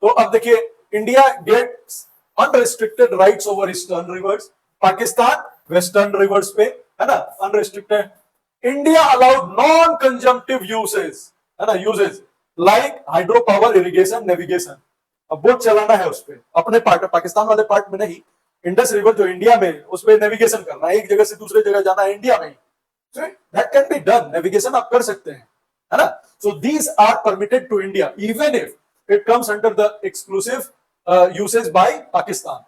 तो अब देखिए, India gets unrestricted rights over eastern rivers, Pakistan western rivers पे, है ना, unrestricted. India allowed non consumptive usage, है ना, usages like hydro power, irrigation, navigation. अब बोट चलाना है उस पे, अपने पार्ट, पाकिस्तान वाले पार्ट में नहीं, इंडस रिवर जो इंडिया में, उस पे नेविगेशन करना है, एक जगह से दूसरे जगह जाना है इंडिया में, so that can be done, navigation आप कर सकते हैं, है ना। so these are permitted to India even if it comes under the exclusive usage by Pakistan,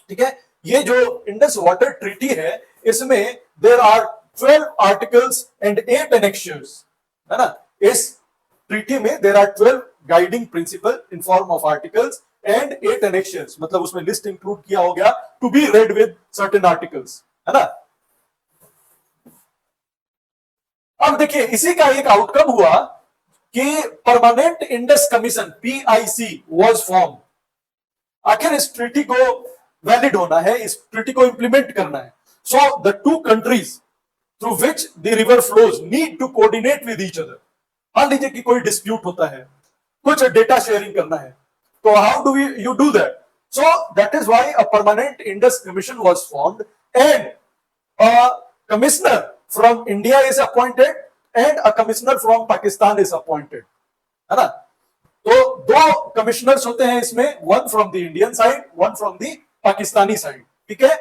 ठीक है। ये जो इंडस वाटर ट्रीटी है, इसमें there are 12 articles and 8 annexures, है ना। इस ट्रीटी में there are 12 guiding principle in form of articles and 8 annexures, मतलब उसमें लिस्ट इंक्लूड किया हो गया to be read with certain articles, है ना। अब देखिए, इसी का एक आउटकम हुआ कि permanent Indus commission PIC was form. आखिर इस ट्रीटी को वैलिड होना है, इस ट्रीटी को इंप्लीमेंट करना है। So the two countries through which the river flows need to coordinate with each other. मान लीजिए कि कोई डिस्प्यूट होता है, कुछ डेटा शेयरिंग करना है, तो how do you do that? So that is why a permanent Indus commission was formed and a commissioner from India is appointed and a commissioner from Pakistan is appointed, है ना। तो दो कमिश्नर्स होते हैं इसमें, one from the Indian side, one from the Pakistani side, ठीक है,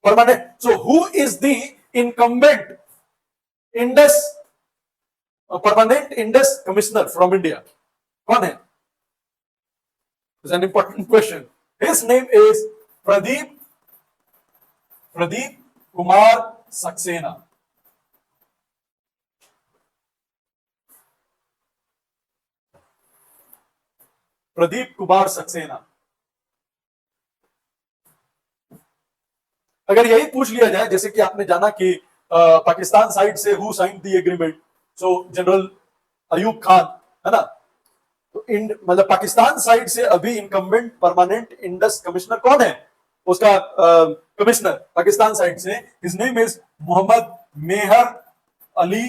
permanent. So who is the incumbent Indus, permanent Indus commissioner from India, कौन है? Is an important question. His name is Pradeep Kumar Saxena. Pradeep Kumar Saxena. अगर यही पूछ लिया जाए, जैसे कि आपने जाना कि पाकिस्तान साइड से who signed the agreement, so general Ayub Khan, है ना। तो मतलब पाकिस्तान साइड से अभी इनकम्बेंट परमानेंट इंडस कमिश्नर कौन है? उसका कमिश्नर पाकिस्तान साइड से, हिज नेम इज मोहम्मद मेहर अली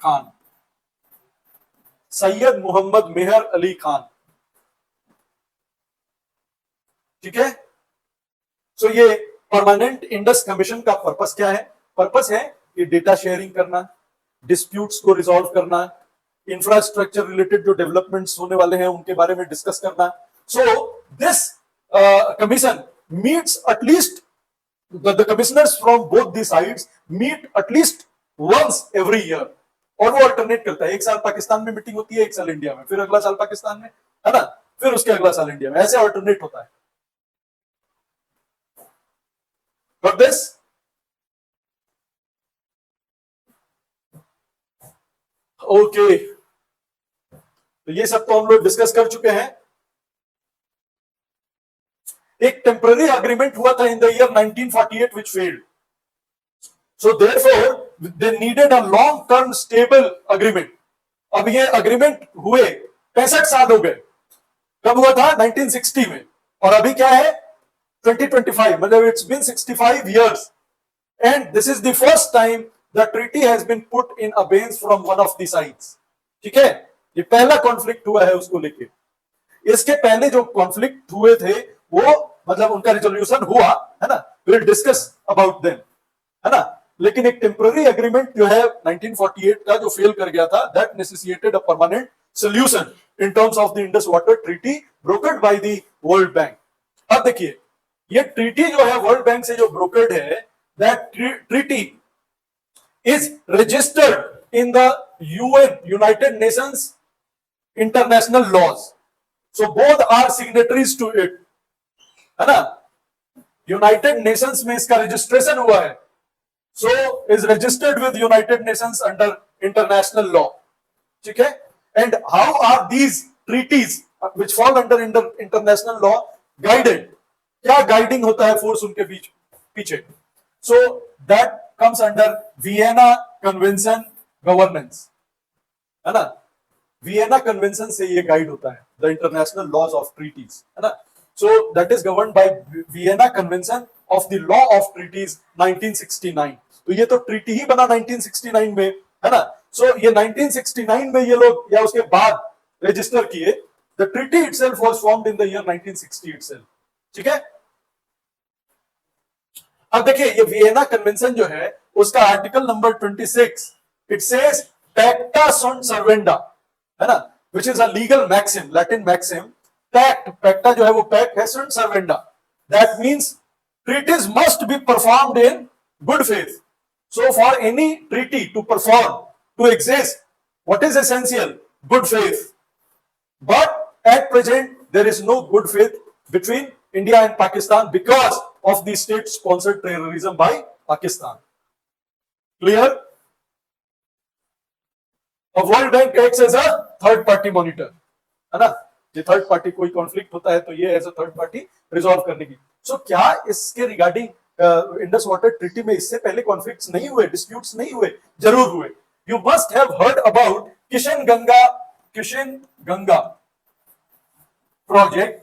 खान, सैयद मोहम्मद मेहर अली खान, ठीक है। सो ये परमानेंट इंडस कमीशन का पर्पस क्या है? पर्पस है कि डेटा शेयरिंग करना, डिस्प्यूट्स को रिजॉल्व करना, इंफ्रास्ट्रक्चर रिलेटेड जो डेवलपमेंट्स होने वाले हैं उनके बारे में डिस्कस करना। So this commission meets at least, the commissioners from both the sides meet at least once every year, और वो अल्टरनेट करता है, एक साल पाकिस्तान में मीटिंग होती है, एक साल इंडिया में, फिर अगला साल पाकिस्तान में, है ना, फिर उसके अगला साल इंडिया में, ऐसे अल्टरनेट होता है। Got this? ओके, तो ये सब तो हम लोग डिस्कस कर चुके हैं। एक टेम्पररी अग्रीमेंट हुआ था in the year 1948 which failed. So therefore they needed a long term stable agreement. अब ये अग्रीमेंट हुए 65 साल हो गए। कब हुआ था? 1960 में, और अभी क्या है? 2025, मतलब it's been 65 years and this is the first time the treaty has been put in abeyance from one of the sides, ठीक है। ये पहला कॉन्फ्लिक्ट हुआ है उसको लेके। इसके पहले जो कॉन्फ्लिक्ट हुए थे वो, मतलब उनका रिजोल्यूशन हुआ, है ना, विल डिस्कस अबाउट देम, है ना। लेकिन एक टेम्पररी एग्रीमेंट जो है 1948 का, जो फेल कर गया था, that necessitated a permanent solution in terms of the Indus water treaty brokered by the World Bank. अब देखिए, ये ट्रीटी जो है वर्ल्ड बैंक से जो ब्रोकर्ड है, that treaty is registered in the UN, United Nations international laws. So both are signatories to it, है ना। यूनाइटेड नेशंस में इसका रजिस्ट्रेशन हुआ है, so is registered with United Nations under international law, ठीक है। And how are these treaties which fall under international law guided? क्या guiding होता है फोर्स उनके बीच पीछे? So that comes under Vienna convention governance, है ना। वियना कन्वेंशन से ये गाइड होता है, the international laws of treaties, है ना। So that is governed by Vienna Convention of the Law of Treaties 1969. तो ये तो ट्रीटी ही बना 1969 में, है ना। So ये 1969 में ये लोग, या उसके बाद रजिस्टर किए, The treaty itself was formed in the year 1960 itself. ठीक है? अब देखिए ये वियना कन्वेंशन जो है उसका आर्टिकल नंबर 26 इट सेज पैक्टा sunt servanda, है ना, which is a legal maxim, Latin maxim. पैक्टा जो है वो पैक्ट है sunt servanda. That means treaties must be performed in good faith. So for any treaty to perform, to exist, what is essential? Good faith. But at present there is no good faith between India and Pakistan because of the state-sponsored terrorism by Pakistan. Clear? A World Bank acts as a third party monitor, है ना? ये third party कोई conflict होता है तो ये as a third party resolve करने की. सो क्या इसके रिगार्डिंग इंडस वाटर ट्रीटी में इससे पहले कॉन्फ्लिक्ट्स नहीं हुए, डिस्प्यूट्स नहीं हुए? जरूर हुए. You must have heard about Kishan Ganga project,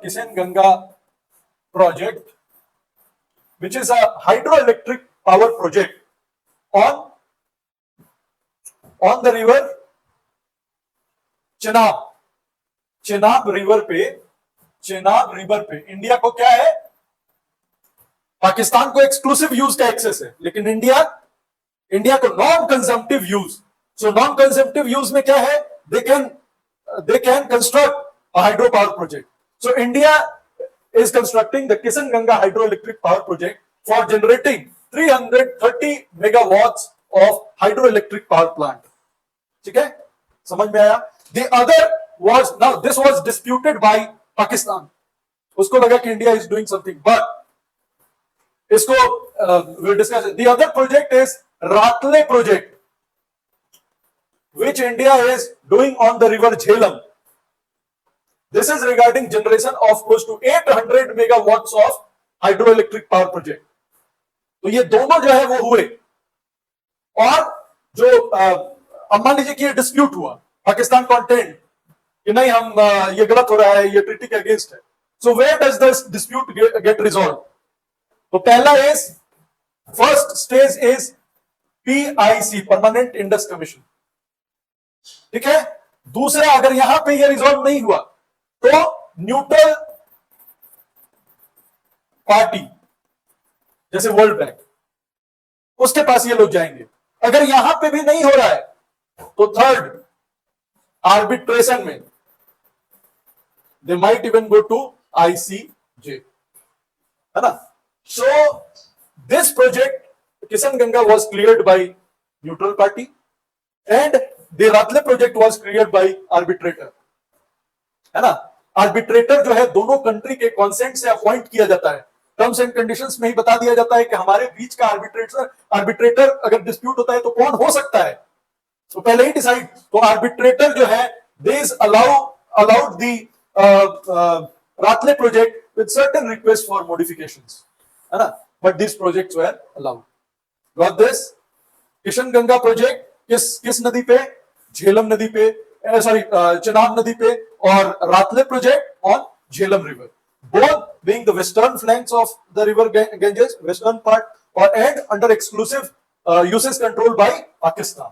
Kishan Ganga project, which is a hydroelectric power project on the river Chenab river पे इंडिया को क्या है? पाकिस्तान को एक्सक्लूसिव यूज का एक्सेस है, लेकिन इंडिया को non consumptive use. So non consumptive use में क्या है? They can construct a hydropower project. So India is constructing the Kishan Ganga hydroelectric power project for generating 330 megawatts of hydroelectric power plant. ठीक है? समझ में आया? The other was, now this was disputed by Pakistan. उसको लगा कि India is doing something, but इसको we'll discuss it. The other project is Ratle project, which India is doing on the river Jhelum. This is regarding generation of close to 800 megawatts of hydroelectric power project. तो ये दोनों जो है वो हुए. और जो अब मान लीजिए कि ये डिस्प्यूट हुआ, पाकिस्तान कॉन्टेंट कि नहीं हम ये गलत हो रहा है, ये ट्रीटी के अगेंस्ट है. So where does this dispute get resolved? तो पहला is, first stage is PIC, permanent Indus commission. ठीक है? दूसरा, अगर यहां पे ये रिजॉल्व नहीं हुआ तो न्यूट्रल पार्टी जैसे वर्ल्ड बैंक, उसके पास ये लोग जाएंगे. अगर यहां पे भी नहीं हो रहा है तो थर्ड, आर्बिट्रेशन में they might even go to ICJ, है ना? So this project Kishan Ganga was cleared by neutral party and The Ratle project was cleared by arbitrator, है ना? आर्बिट्रेटर जो है दोनों कंट्री के कॉन्सेंट से अपॉइंट किया जाता है. टर्म्स एंड कंडीशंस में ही बता दिया जाता है कि हमारे बीच का आर्बिट्रेटर अगर डिस्प्यूट होता है तो कौन हो सकता है, तो पहले ही डिसाइड. तो आर्बिट्रेटर जो है they is allowed the Ratle project with certain requests for modifications, है ना? But these projects were allowed. Got this? Kishan Ganga project किस नदी पे? झेलम नदी पे, सॉरी चेनाब नदी पे, और Ratle project on Jhelum river, both being the western flanks of the river Ganges, western part, or and under exclusive usage control by Pakistan.